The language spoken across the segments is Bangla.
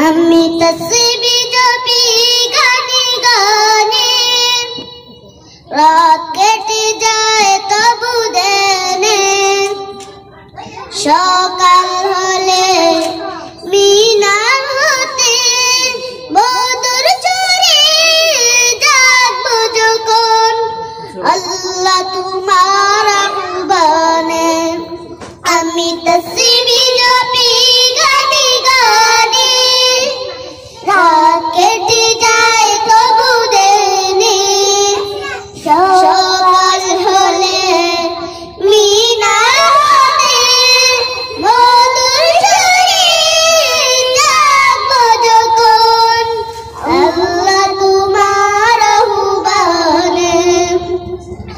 আমি তসবিহ জপি গানে গানে, রাত কেটে যায় তবু দেনে। সকাল হলে মিনার হতে বদর চড়ে জাগবো যখন, আল্লাহ তোমার আহ্বানে। আমি তসবিহ জপি গানে গানে, রাত কেটে যায় তবু দেনে। সকাল হলে মিনার হতে বদর চড়ে জাগবো যখন, আল্লাহ তোমার আহ্বানে।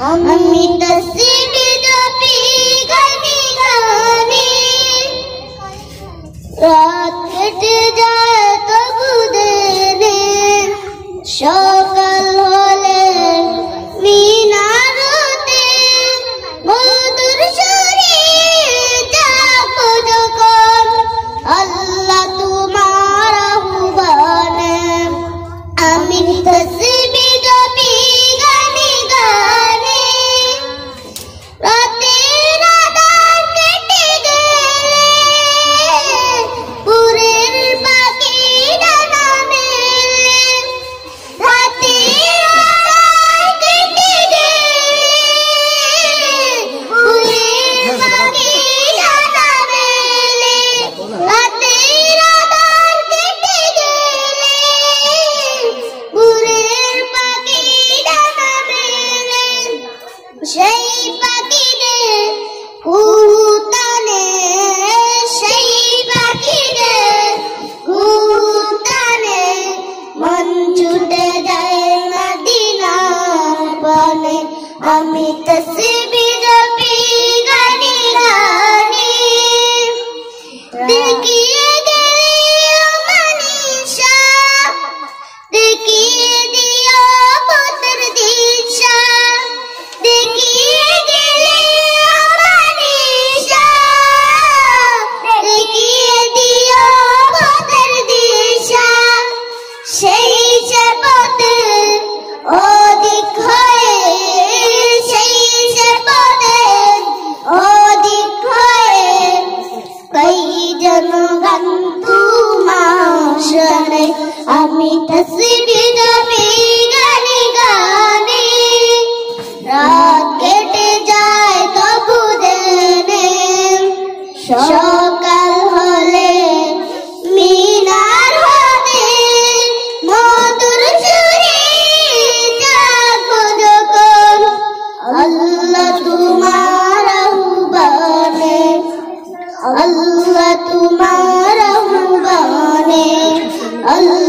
আমি তসবিহ জপি গানে গানে, রাত কেটে যায় তবু দেনে। সকাল হলে মিনার হতে বদর চড়ে যাবো যখন, আল্লাহ তোমার আহ্বানে। আমি তসবিহ জপি গানে গানে, রাতের আঁধার কেটে গেলে ভোরের পাখি ডানা মেলে। রাতের আঁধার কেটে গেলে ভোরের পাখি ডানা মেলে। রাতের আঁধার কেটে গেলে ভোরের পাখি ডানা মেলে। সেই পাখিদের কুহুতানে, সেই পাখিদের কুহুতানে মন ছুটে যায় মদিনার পানে। আমি তসবিহ জপি গানে গানে, দেখিয়ে গেলে মানিশা, দেখিয়ে দিও পথের দিশা। দেখিয়ে গেলে মানিশা, দেখিয়ে দিও পথের দিশা। সেই যে পথে অধিক হয়ে, সেই যে পথে অধিক হয়ে কই যেন গান তোমার শোনে। আমি তসবিহ জপি গানে গানে, রাত কেটে যায় তবু দেনে। সকাল হলে মিনার হতে বদর চড়ে যাবো যখন, আল্লাহ তোমার আহ্বানে। আল্লাহ তোমার আহ্বানে। আল্লাহ